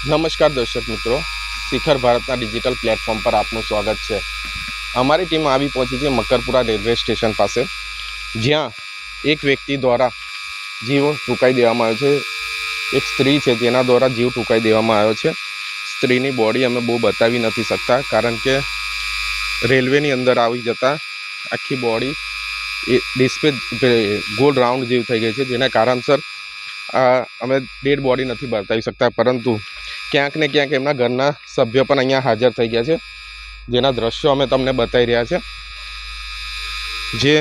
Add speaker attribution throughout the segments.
Speaker 1: નમસ્કાર દર્શક મિત્રો, શિખર ભારતના ડિજિટલ પ્લેટફોર્મ પર આપનું સ્વાગત છે। અમારી ટીમ આવી પહોંચી છે મકરપુરા રેલવે સ્ટેશન પાસે, જ્યાં એક વ્યક્તિ દ્વારા જીવ ટૂંકાઈ દેવામાં આવ્યો છે। એક સ્ત્રી છે જેના દ્વારા જીવ ટૂંકાઈ દેવામાં આવ્યો છે। સ્ત્રીની બોડી અમે બહુ બતાવી નથી શકતા, કારણ કે રેલવેની અંદર આવી જતાં આખી બોડી એ ડિસ્પ્લે ગોલ રાઉન્ડ જેવી થઈ ગઈ છે, જેના કારણસર અમે ડેડ બોડી નથી બતાવી શકતા। પરંતુ ક્યાંક ને ક્યાંક એમના ઘરના સભ્યો પણ અહીંયા હાજર થઈ ગયા છે, જેના દ્રશ્યો અમે તમને બતાવી રહ્યા છે। જે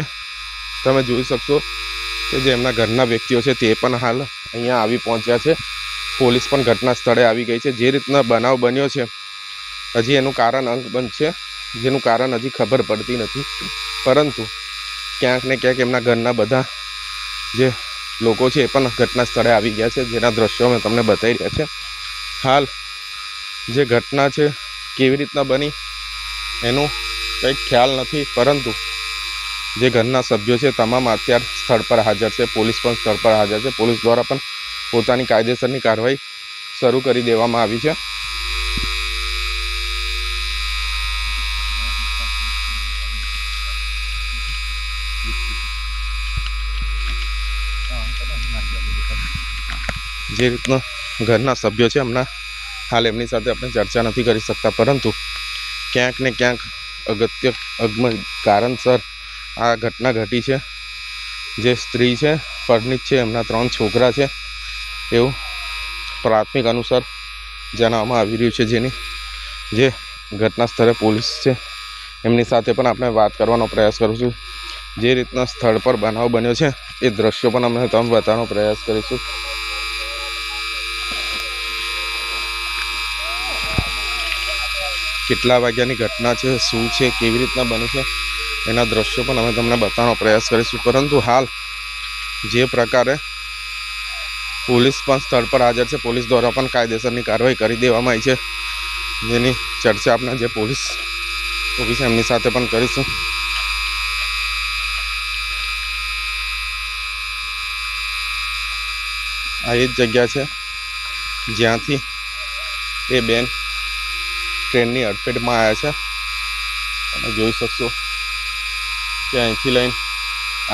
Speaker 1: તમે જોઈ શકશો કે જે એમના ઘરના વ્યક્તિઓ છે તે પણ હાલ અહીંયા આવી પહોંચ્યા છે। પોલીસ પણ ઘટના સ્થળે આવી ગઈ છે। જે રીતના બનાવ બન્યો છે, હજી એનું કારણ અંક બંધ છે, જેનું કારણ હજી ખબર પડતી નથી। પરંતુ ક્યાંક ને ક્યાંક એમના ઘરના બધા જે લોકો છે એ પણ ઘટના સ્થળે આવી ગયા છે, જેના દ્રશ્યો અમે તમને બતાવી રહ્યા છે। હાલ જે ઘટના છે કેવી રીતના બની એનું કંઈક ખ્યાલ નથી, પરંતુ જે ઘરના સભ્યો છે તમામ અત્યારે સ્થળ પર હાજર છે। પોલીસ પણ સ્થળ પર હાજર છે। પોલીસ દ્વારા પણ પોતાની કાયદેસરની કાર્યવાહી શરૂ કરી દેવામાં આવી છે। જે રીતના ઘરના સભ્યો છે હમણાં હાલ એમની સાથે આપણે ચર્ચા નથી કરી શકતા, પરંતુ ક્યાંક ને ક્યાંક અગમ્ય કારણસર આ ઘટના ઘટી છે। જે સ્ત્રી છે પરણિત છે, એમના 3 છોકરા છે એવું પ્રાથમિક અનુસાર જણાવવામાં આવી રહ્યું છે। જેની જે ઘટના સ્થળે પોલીસ છે એમની સાથે પણ આપણે વાત કરવાનો પ્રયાસ કરીશું। જે રીતના સ્થળ પર બનાવ બન્યો છે એ દ્રશ્યો પણ અમે તમને બતાવવાનો પ્રયાસ કરીશું। કેટલા વાગ્યાની ઘટના છે, શું છે, કેવી રીતના બની છે એના દ્રશ્યો પણ અમે તમને બતાવવાનો પ્રયાસ કરીશું। પરંતુ હાલ જે પ્રકારે પોલીસ પણ સ્થળ પર હાજર છે, પોલીસ દ્વારા પણ કાયદેસરની કાર્યવાહી કરી દેવામાં આવી છે, જેની ચર્ચા આપણે જે પોલીસ ઓફિસર એમની સાથે પણ કરીશું। આ એ જ જગ્યા છે જ્યાંથી એ બેન ટ્રેનની અડફેટમાં આવ્યા છે। તમે જોઈ શકશો કે અહીંથી લઈને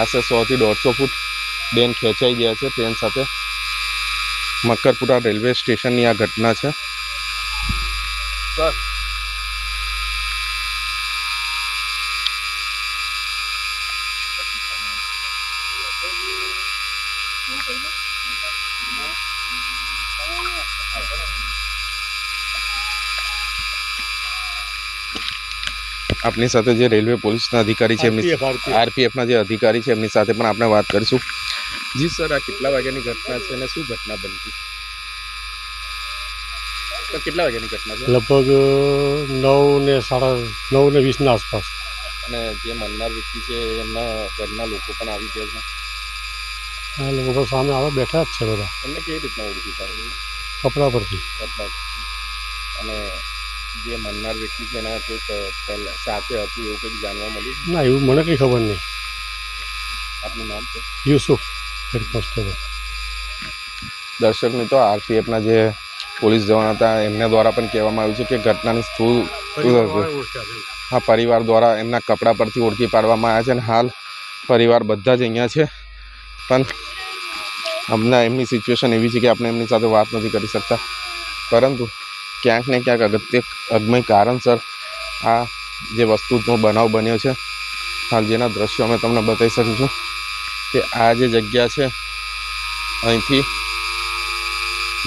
Speaker 1: આશરે 100 થી 150 ફૂટ બેન ખેંચાઈ ગયા છે ટ્રેન સાથે। મકરપુરા રેલવે સ્ટેશનની આ ઘટના છે। આપની સાથે જે રેલવે પોલીસના અધિકારી છે, એમની આરપીએફના જે અધિકારી છે એમની સાથે પણ આપણે વાત કરીશું। જી સર, આ કેટલા વાગ્યાની ઘટના છે અને શું ઘટના બની હતી? કેટલા વાગ્યાની ઘટના છે?
Speaker 2: લગભગ 9 ને 9:20 આસપાસ।
Speaker 1: અને જે મરનાર વ્યક્તિ છે એમના ઘરના લોકો પણ આવી ગયા છે?
Speaker 2: આ લોકો તો સામે આવે બેઠા જ છે બધા।
Speaker 1: એમને કેવી રીતના ઓળખી પાડ્યું?
Speaker 2: કપડા પરથી।
Speaker 1: અને જે મરનાર વ્યક્તિ છે એના કંઈક પહેલાં સાથે હતું એવું કંઈક જાણવા મળ્યું?
Speaker 2: ના, એવું મને કંઈ ખબર નહીં।
Speaker 1: આપનું નામ છે?
Speaker 2: Yusuf, head constable.
Speaker 1: દર્શક મિત્રો, આરપીએફના જે પોલીસ જવાન હતા એમના દ્વારા પણ કહેવામાં આવ્યું છે કે ઘટનાની સ્થૂળ પરિવાર દ્વારા એમના કપડા પરથી ઓળખી પાડવામાં આવ્યા છે। અને હાલ પરિવાર બધા જ અહીંયા છે, પણ હમણાં એમની સિચ્યુએશન એવી છે કે આપણે એમની સાથે વાત નથી કરી શકતા। પરંતુ ક્યાંક ને ક્યાંક અગમ્ય કારણસર આ જે વસ્તુનો બનાવ બન્યો છે, હાલ જેના દ્રશ્યો અમે તમને બતાવી શકીશું કે આ જે જગ્યા છે અહીંથી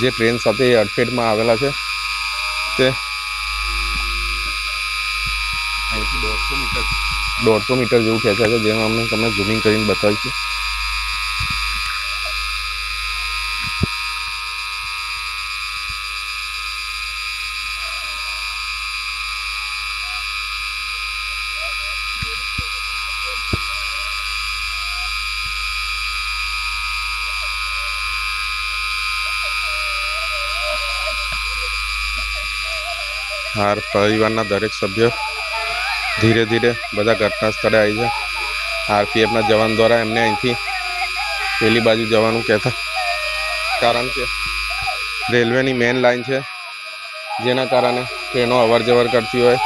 Speaker 1: જે ટ્રેન સાથે એ અડફેટમાં આવેલા છે તે અહીંથી 150 મીટર જેવું ખેંચાય છે, જેમાં અમે તમને ઝૂમિંગ કરીને બતાવીશું। હાર પરિવારના દરેક સભ્યો ધીરે ધીરે બધા ઘટના સ્થળે આવી છે। આરપીએફના જવાન દ્વારા એમને અહીંથી પેલી બાજુ જવાનું કહેતા, કારણ કે રેલવેની મેન લાઈન છે જેના કારણે ટ્રેનો અવર જવર કરતી હોય.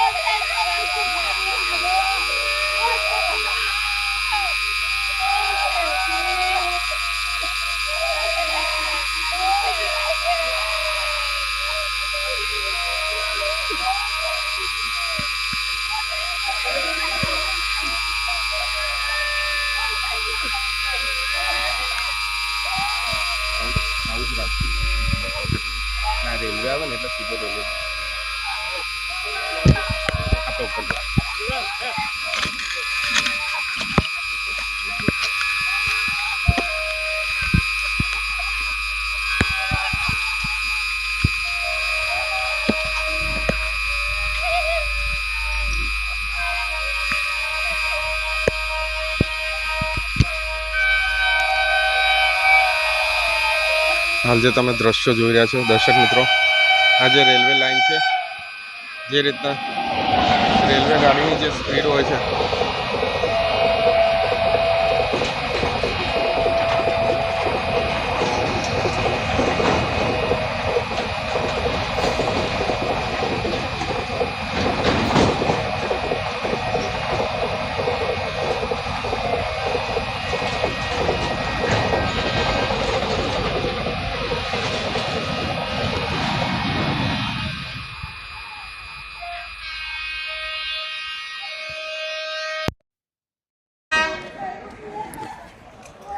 Speaker 1: રેલવે આવે ને એટલે સીધો રેલવે આપણે ઉપર જઈએ. હાલ જે તમે દ્રશ્યો જોઈ રહ્યા છો દર્શક મિત્રો, આ જે રેલવે લાઇન છે, જે રીતના રેલવે ગાડીની જે સ્પીડ હોય છે